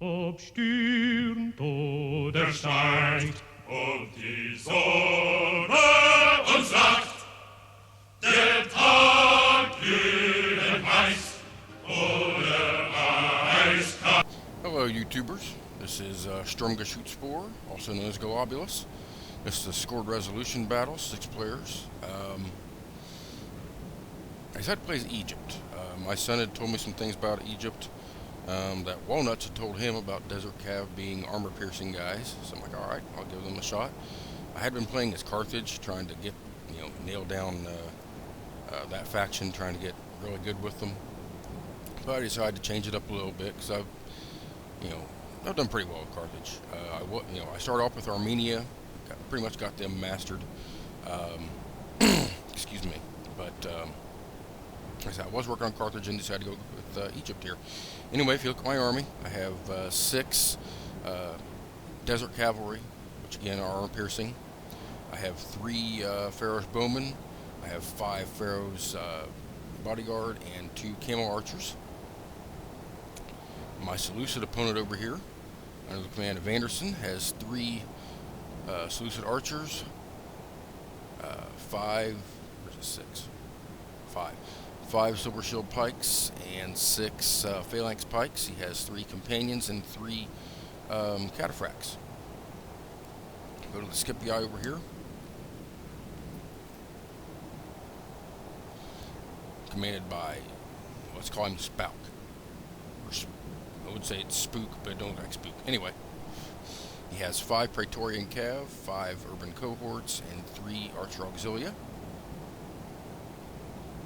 Obstürmt oder steigt und die Sonne uns lacht, der Tag glühend heiß oder eiskalt. Hello, YouTubers. This is Stromgeschützspor, also known as Globulus. This is a scored resolution battle, 6 players. I decided to play as Egypt. My son had told me some things about Egypt that Walnuts had told him about Desert Cav being armor-piercing guys. So I'm like, all right, I'll give them a shot. I had been playing as Carthage, trying to get, nail down that faction, trying to get really good with them. But I decided to change it up a little bit because I've done pretty well with Carthage. I started off with Armenia, pretty much got them mastered. Excuse me, but like I said, I was working on Carthage and decided to go with Egypt here. Anyway, if you look at my army, I have 6 Desert Cavalry, which again are armor piercing. I have 3 Pharaoh's Bowmen. I have 5 Pharaoh's Bodyguard and 2 Camel Archers. My Seleucid opponent over here, under the command of Anderson, has 3 Seleucid Archers, 5, where's the 6? 5 Silver Shield Pikes and 6 Phalanx Pikes. He has 3 Companions and 3 Cataphracts. Go to the Scipii over here. Commanded by, let's call him Spouk. I would say it's Spook, but I don't like Spook. Anyway, he has 5 Praetorian Cav, 5 Urban Cohorts, and 3 Archer Auxilia.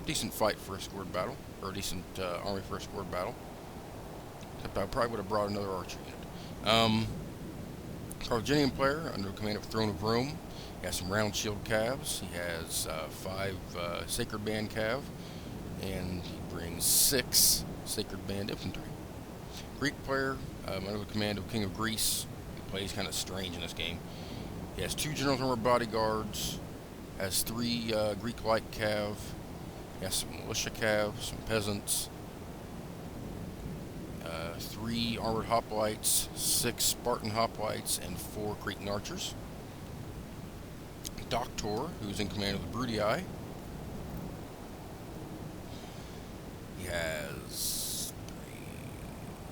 Decent fight for a scored battle, or a decent army for a scored battle. Except I probably would have brought another archer unit. Carthaginian player under the command of Throne of Rome. He has some round shield calves. He has 5 Sacred Band Cav, and he brings 6 Sacred Band Infantry. Greek player under the command of King of Greece. He plays kind of strange in this game. He has 2 General's Armor Bodyguards, has 3 Greek Light Cav. He has some militia cav, some peasants, 3 armored hoplites, 6 Spartan hoplites, and 4 Cretan archers. Doctor, who's in command of the Bruttii. He has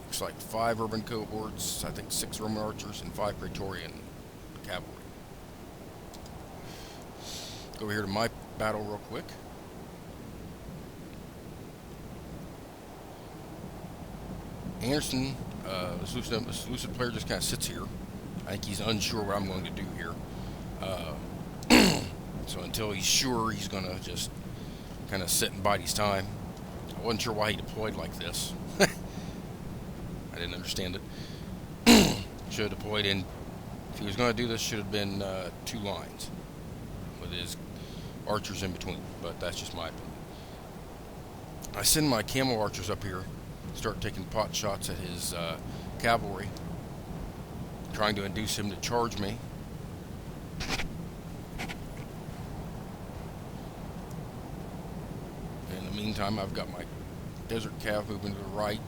looks like 5 urban cohorts, I think 6 Roman archers, and 5 Praetorian cavalry. Go over here to my battle real quick. Anderson, the Seleucid player, just kind of sits here. I think he's unsure what I'm going to do here. So until he's sure, he's going to just kind of sit and bide his time. I wasn't sure why he deployed like this. I didn't understand it. Should have deployed in, if he was going to do this, should have been 2 lines with his archers in between, but that's just my opinion. I send my camel archers up here, start taking pot shots at his cavalry, trying to induce him to charge me. In the meantime, I've got my Desert Cav moving to the right,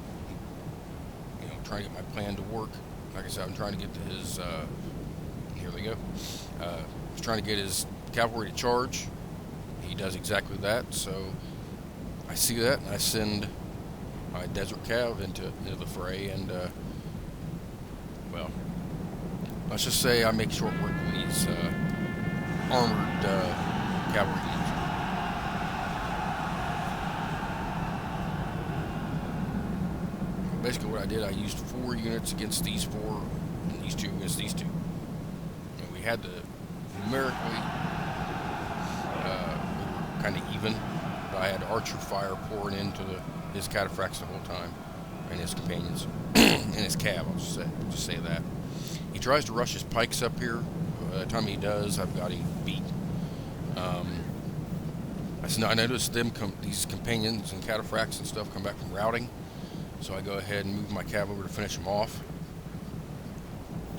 trying to get my plan to work. Like I said, I'm trying to get to his, here they go. I was trying to get his cavalry to charge. He does exactly that, so I see that, and I send my Desert Cav into the fray, and well, let's just say I make short work with these armored cavalry units. Basically what I did, I used 4 units against these 4, and these 2 against these 2. And we had to, numerically, we were kind of even, but I had archer fire pouring into his cataphracts the whole time, and his companions, and his cav, I'll just say that. He tries to rush his pikes up here. By the time he does, I've got him beat. I noticed these companions and cataphracts and stuff come back from routing, so I go ahead and move my cav over to finish them off.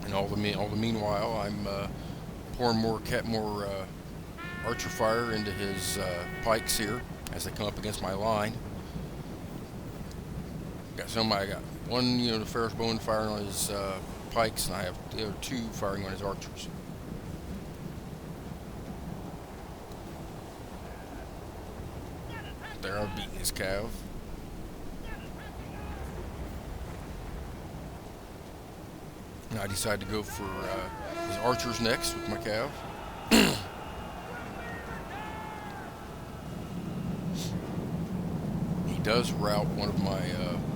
And all the meanwhile, I'm pouring more archer fire into his pikes here as they come up against my line. I got one the Ferris Bowman firing on his pikes, and I have the other two firing on his archers. There, I've beaten his cav. And I decide to go for his archers next with my cav. He does rout one of my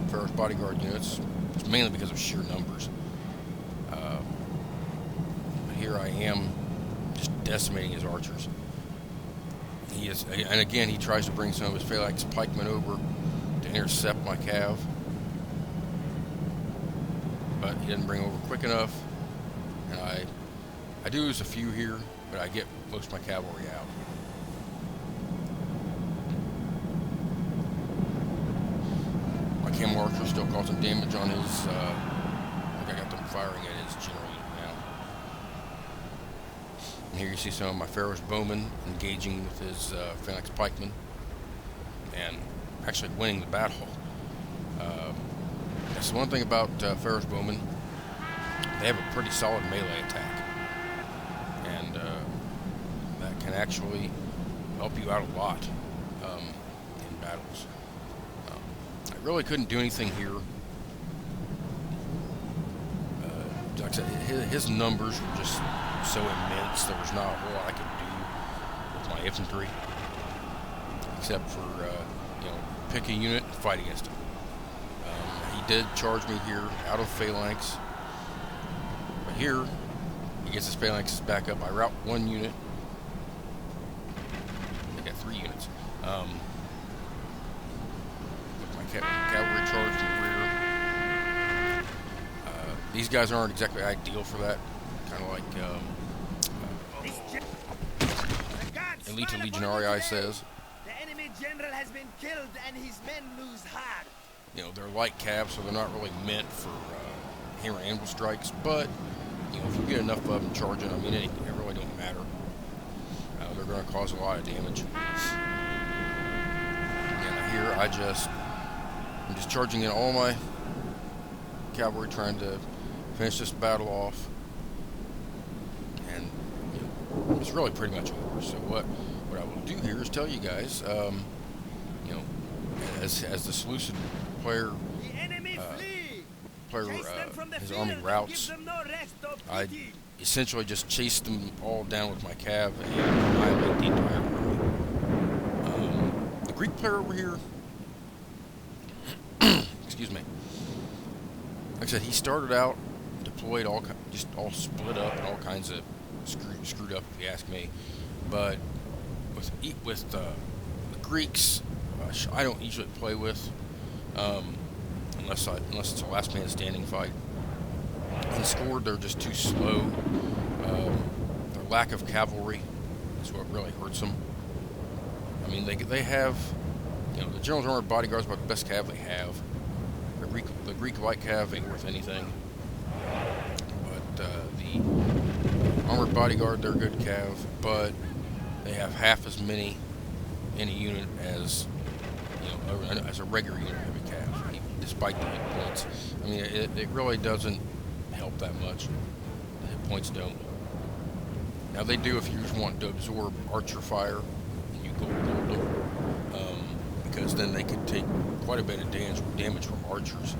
Ferris bodyguard units. It's mainly because of sheer numbers. Here I am just decimating his archers. And again, he tries to bring some of his phalanx pikemen over to intercept my cav, but he didn't bring over quick enough, and I do lose a few here, but I get most of my cavalry out. My camel archers still causing damage on his, I think I got them firing at his general unit now. And here you see some of my Ferris Bowman engaging with his phalanx pikemen and actually winning the battle. That's one thing about Ferris Bowman. They have a pretty solid melee attack, and that can actually help you out a lot in battles. I really couldn't do anything here. Like I said, his numbers were just so immense. There was not a whole lot I could do with my infantry, except for pick a unit and fight against him. He did charge me here out of phalanx, but here he gets his phalanxes back up. I rout one unit. I got 3 units. With my cavalry charge in the rear. These guys aren't exactly ideal for that. Kind of like Elite Legionarii says. The enemy general has been killed and his men lose hard. They're light cavs, so they're not really meant for hammer and anvil strikes. But if you get enough of them charging, I mean, it really don't matter. They're going to cause a lot of damage. And here I'm just charging in all my cavalry, trying to finish this battle off, and it's really pretty much over. So what I will do here is tell you guys, as the Seleucid player his army routes, I essentially just chased them all down with my cav and annihilate the entire army. The Greek player over here, excuse me, like I said, he started out deployed just all split up and all kinds of screwed up, if you ask me. But with the Greeks, I don't usually play with unless it's a last man standing fight. In Scored, they're just too slow. Their lack of cavalry is what really hurts them. I mean, they have, the General's Armored Bodyguard's about the best cav they have. The Greek light cav ain't worth anything. But the Armored Bodyguard, they're good cav, but they have half as many in a unit as as a regular unit heavy cav, despite the hit points. I mean, it really doesn't help that much. The hit points don't. Now they do if you just want to absorb archer fire, and you gold them, because then they could take quite a bit of damage from archers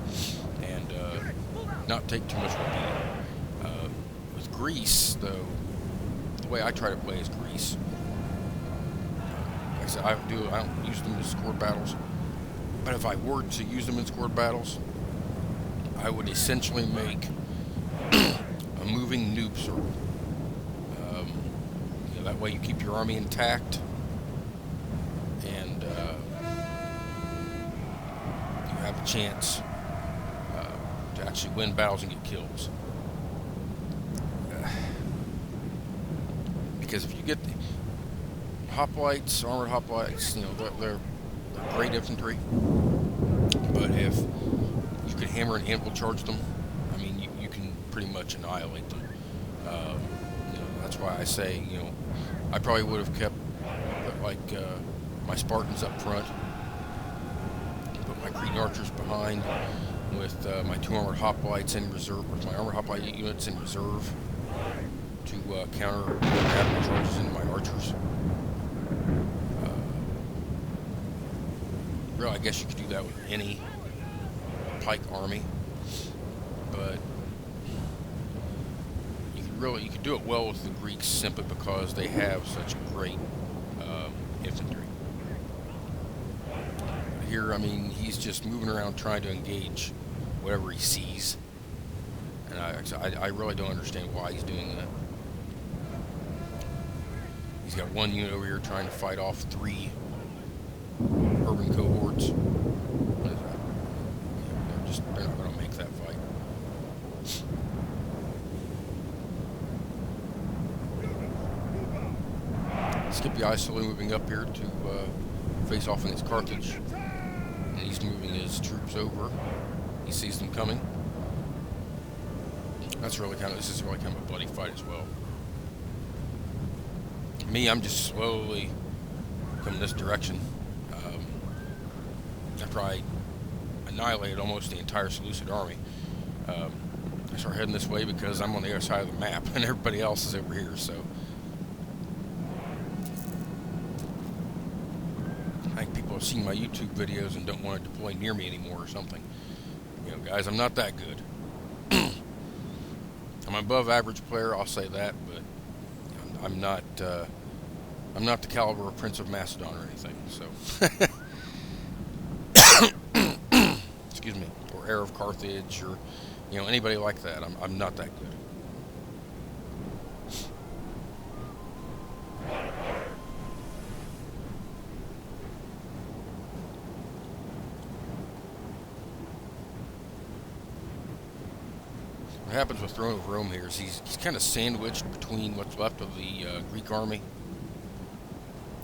and not take too much beating. With Greece, though, the way I try to play is Greece. Like I said, I don't use them in scored battles, but if I were to use them in scored battles, I would essentially make a moving noob circle. That way you keep your army intact, and you have a chance to actually win battles and get kills. Because if you get hoplites, armored hoplites, they're great infantry. But if you could hammer and anvil charge them, I mean, you can pretty much annihilate them. That's why I say, I probably would have kept my Spartans up front, put my Cretan archers behind, with my 2 armored hoplites in reserve, with my armored hoplite units in reserve to counter cavalry charges into my archers. Really, I guess you could do that with any pike army, but you could do it well with the Greeks simply because they have such great infantry. Here, I mean, he's just moving around trying to engage whatever he sees, and I really don't understand why he's doing that. He's got 1 unit over here trying to fight off 3 urban cohorts. They're not going to make that fight. Scipio is slowly moving up here to face off against Carthage. And he's moving his troops over. He sees them coming. This is really kind of a bloody fight as well. Me, I'm just slowly coming this direction. After I annihilated almost the entire Seleucid army, I start heading this way because I'm on the other side of the map and everybody else is over here, so I think people have seen my YouTube videos and don't want to deploy near me anymore or something. You know, guys, I'm not that good. I'm an above average player, I'll say that, but I'm not the caliber of Prince of Macedon or anything, so excuse me, or heir of Carthage, or anybody like that. I'm not that good. What happens with Throne of Rome here is he's kind of sandwiched between what's left of the Greek army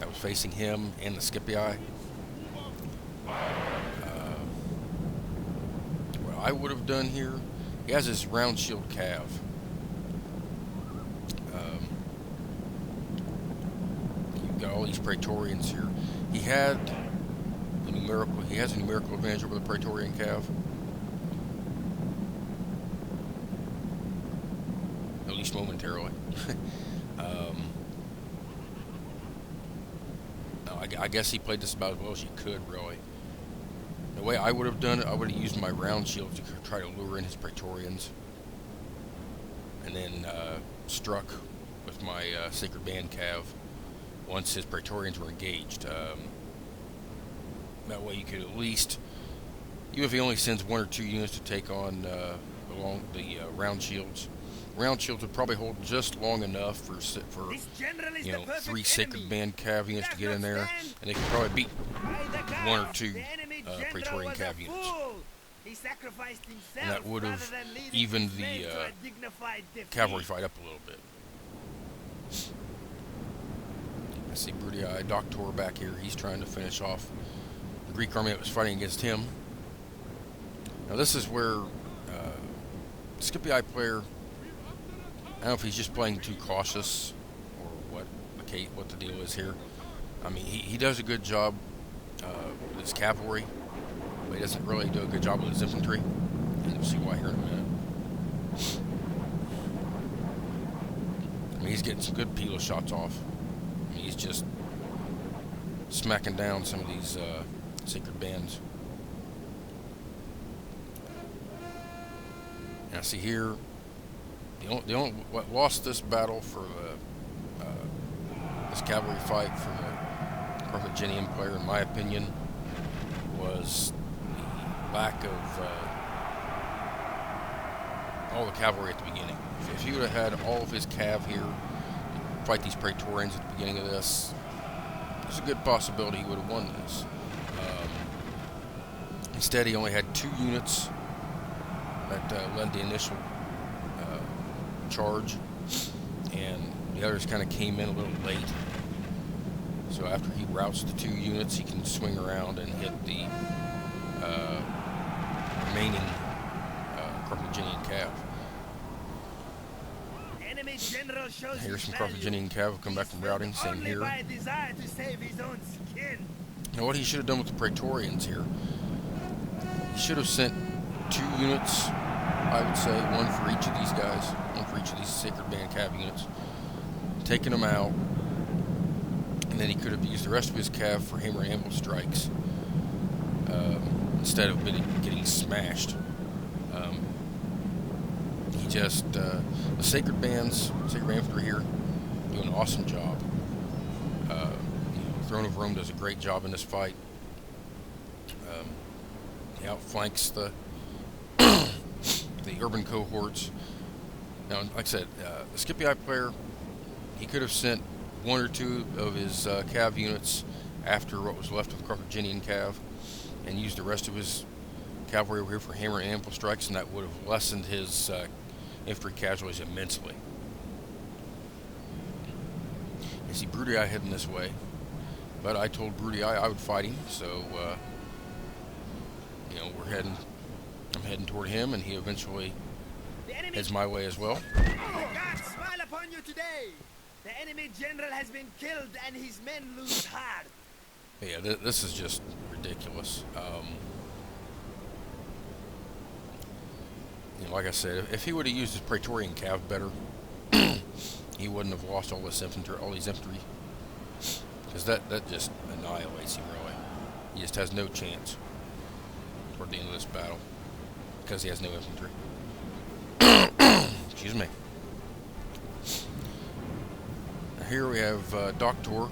that was facing him and the Scipii. What I would have done here, he has his round shield cav. You've got all these Praetorians here. He has a numerical advantage over the Praetorian cav. At least momentarily. I guess he played this about as well as he could, really. The way I would have done it, I would have used my round shield to try to lure in his Praetorians, and then struck with my Sacred Band cav once his Praetorians were engaged. That way you could at least, even if he only sends 1 or 2 units to take on along the round shields. Round shields would probably hold just long enough for 3 Sacred Band cav units to get in there, and they could probably beat 1 or 2 Praetorian cav units. And that would have evened the cavalry fight up a little bit. I see Bruttii Doctor back here. He's trying to finish off the Greek army that was fighting against him. Now this is where Scipii player, I don't know if he's just playing too cautious or what the deal is here. I mean, he does a good job with his cavalry, but he doesn't really do a good job with his infantry. And you'll see why here in a minute. I mean, he's getting some good Pila shots off. I mean, he's just smacking down some of these Sacred Bands. And I see here, what lost this battle for this cavalry fight for the Carthaginian player, in my opinion, was the lack of all the cavalry at the beginning. If he would have had all of his cav here to fight these Praetorians at the beginning of this, there's a good possibility he would have won this. Instead, he only had 2 units that led the initial charge, and the others kind of came in a little late. So after he routs the 2 units, he can swing around and hit the remaining Carthaginian cav. Here's some Carthaginian cav come back from routing, same here. Now what he should have done with the Praetorians here, he should have sent 2 units, I would say, one for each of these guys, one for each of these Sacred Band Cav units, taking them out, and then he could have used the rest of his Cav for hammer and anvil strikes instead of getting smashed. He just, the Sacred Bands, Sacred Band Infantry here, do an awesome job. Throne of Rome does a great job in this fight. He outflanks the urban cohorts. Now, like I said, the Scipii player, he could have sent 1 or 2 of his Cav units after what was left of the Carthaginian Cav, and used the rest of his cavalry over here for hammer and anvil strikes, and that would have lessened his infantry casualties immensely. You see Bruttii heading this way, but I told Bruttii I would fight him, so I'm heading toward him, and he eventually heads my way as well. The gods smile upon you today. The enemy general has been killed and his men lose hard. Yeah, this is just ridiculous. Like I said, if he would have used his Praetorian Cav better, he wouldn't have lost all these infantry, because that just annihilates him, really. He just has no chance toward the end of this battle, because he has no infantry. Excuse me. Now here we have Doctor.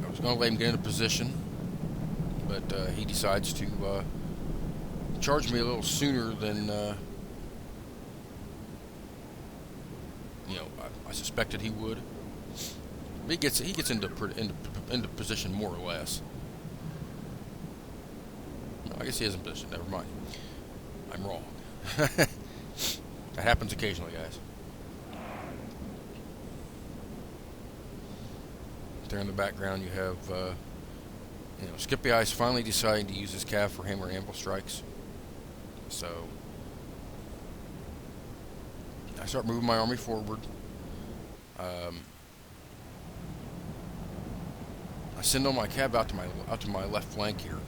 I was going to let him get into position, but he decides to charge me a little sooner than I suspected he would. But he gets into position more or less. No, I guess he is in position. Never mind. I'm wrong. That happens occasionally, guys. There in the background, you have Scipii is finally deciding to use his Cav for hammer and anvil strikes. So I start moving my army forward. I send all my Cav out to my left flank here.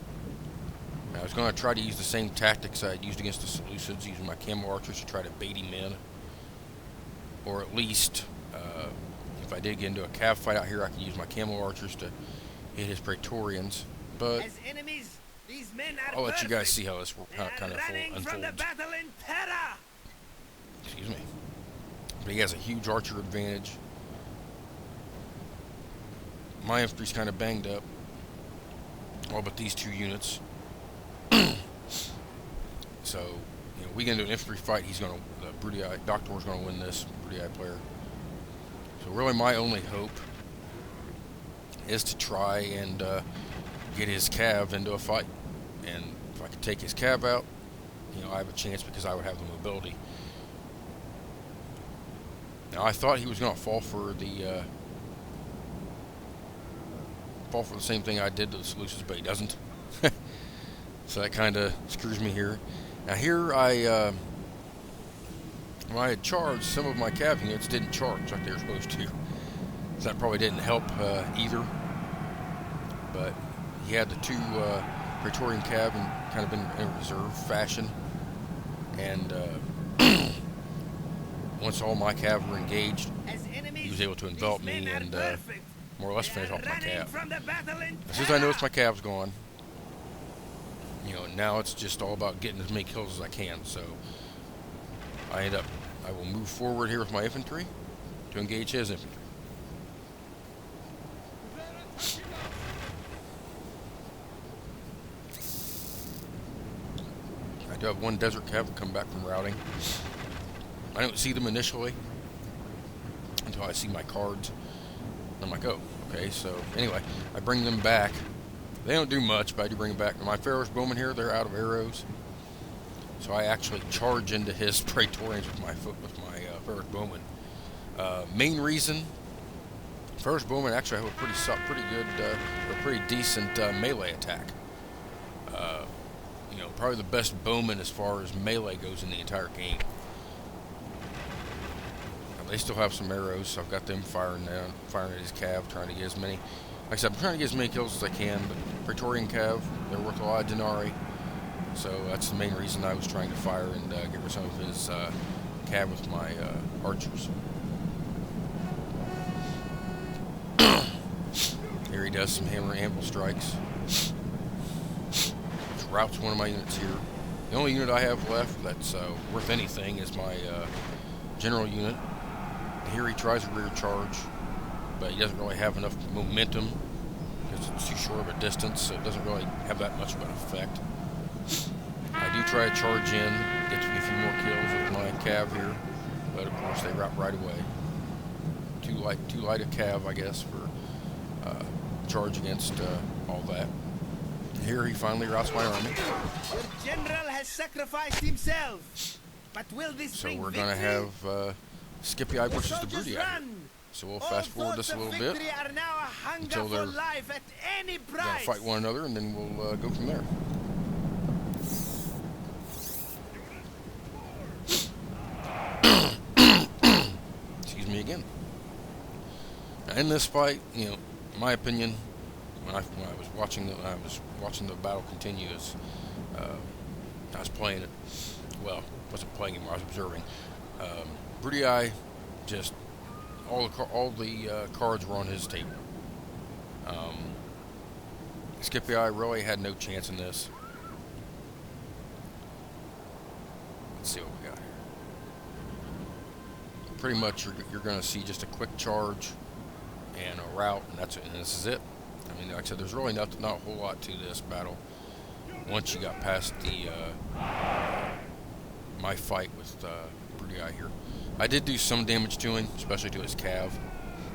I was going to try to use the same tactics I had used against the Seleucids, using my camel archers to try to bait him in. Or at least, if I did get into a Cav fight out here, I could use my camel archers to hit his Praetorians. But As enemies, these men are I'll let you guys perfect. see how this kind of Running from the unfolds. battle in terror. Excuse me. But he has a huge archer advantage. My infantry's kind of banged up. All but these 2 units. So, we get into an infantry fight. Doctor's going to win this, Bruttii player. So really my only hope is to try and get his Cav into a fight. And if I could take his Cav out, I have a chance because I would have the mobility. Now I thought he was going to fall for the same thing I did to the Seleucids, but he doesn't. So that kind of screws me here. Now here when I had charged, some of my Cav units didn't charge like they were supposed to. So that probably didn't help either. But he had the 2 Praetorian Cav kind of in reserve fashion. And once all my Cav were engaged, As enemies, he was able to envelop these me men are and perfect. more or less They finish are off my running Cav. from the battle in As soon as I notice my terror. Cav's gone, now it's just all about getting as many kills as I can. So I will move forward here with my infantry to engage his infantry. I do have 1 desert Cav come back from routing. I don't see them initially until I see my cards. I'm like, oh, okay. So anyway, I bring them back. They don't do much, but I do bring them back. My Pharos Bowmen here, they're out of arrows. So I actually charge into his Praetorians with my Pharos Bowmen. Main reason, Pharos Bowmen actually have a pretty decent melee attack. Probably the best bowman as far as melee goes in the entire game. Now, they still have some arrows, so I've got them firing at his Cav, trying to get as many. Like I said, I'm trying to get as many kills as I can, but Praetorian Cav, they're worth a lot of denarii. So that's the main reason I was trying to fire and get rid of some of his cav with my archers. Here he does some hammer and anvil strikes, which routs one of my units here. The only unit I have left that's worth anything is my general unit. Here he tries a rear charge, but he doesn't really have enough momentum because it's too short of a distance, so it doesn't really have that much of an effect. I do try to charge in, get me a few more kills with my cav here, but of course they rout right away. Too light a cav, I guess, for charge against all that. Here he finally routs my army. Your general has sacrificed himself. But will this So bring we're going to victory? have Scipii versus the Soldiers Brutii. run. So we'll All fast forward thoughts this a of little bit. victory are now a hunger until for they're life at any We're going to price. fight one another, and then we'll go from there. Excuse me again. Now, in this fight, you know, in my opinion, when I was watching the battle continue as I was playing it. Well, wasn't playing anymore. I was observing. Brutii, just all the cards were on his table. Scipii really had no chance in this. Let's see what we got here. Pretty much, you're going to see just a quick charge and a rout, and that's it. And this is it. I mean, like I said, there's really not a whole lot to this battle. Once you got past the my fight with Brutii here, I did do some damage to him, especially to his cav,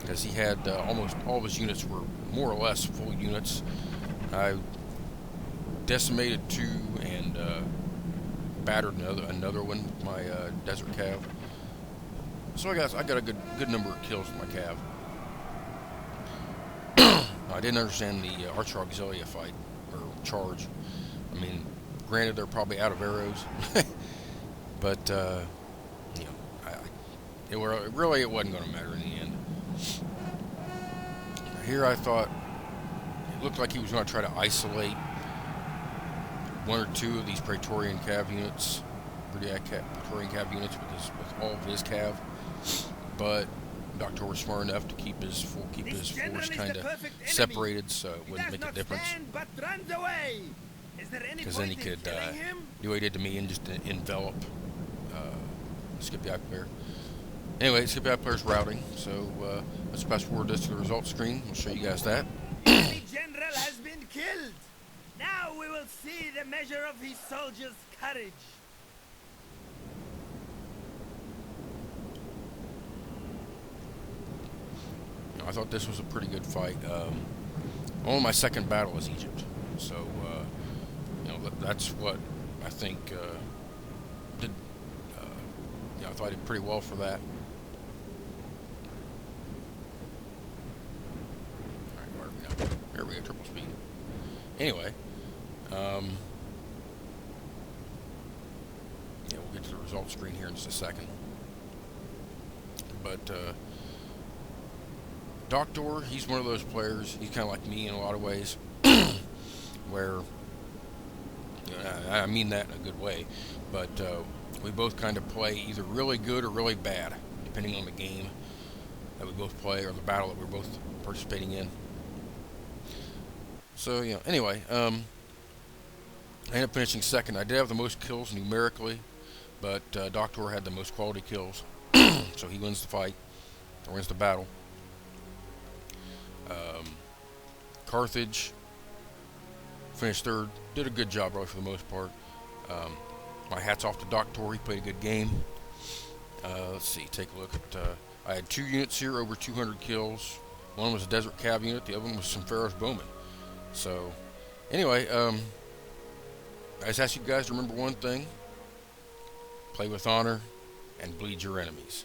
because he had almost all of his units were more or less full units. I decimated 2 and battered another one with my desert cav. So I got a good number of kills with my cav. I didn't understand the Archer Auxilia fight or charge. I mean, granted they're probably out of arrows, but you know, it wasn't going to matter in the end. Here I thought it looked like he was going to try to isolate 1 or 2 of these Praetorian cav units, Praetorian cav units with all of his cav, but Doctor was smart enough to keep his force kind of separated, so it wouldn't make a difference. Because then he could do what he did to me and just envelop Scipii player. Anyway, Scipii player's routing, so let's fast forward this to the results screen. I'll show you guys that. The enemy general has been killed. Now we will see the measure of his soldiers' courage. I thought this was a pretty good fight. Only my second battle was Egypt, so you know, that's what I think did. You know, I thought I did pretty well for that. All right, where are we now? Here we go, triple speed. Anyway, yeah, we'll get to the results screen here in just a second. But Doctor, he's one of those players, he's kind of like me in a lot of ways, where, you know, I mean that in a good way, but we both kind of play either really good or really bad, depending on the game that we both play or the battle that we're both participating in. So, you know, anyway, I ended up finishing second. I did have the most kills numerically, but Doctor had the most quality kills, so he wins the fight, or wins the battle. Carthage finished third. Did a good job, really, for the most part. My hat's off to Doctor. He played a good game. Let's see. Take a look at. I had 2 units here, over 200 kills. One was a Desert Cav unit. The other one was some Pharaoh's Bowmen. So, anyway, I just ask you guys to remember one thing: play with honor and bleed your enemies.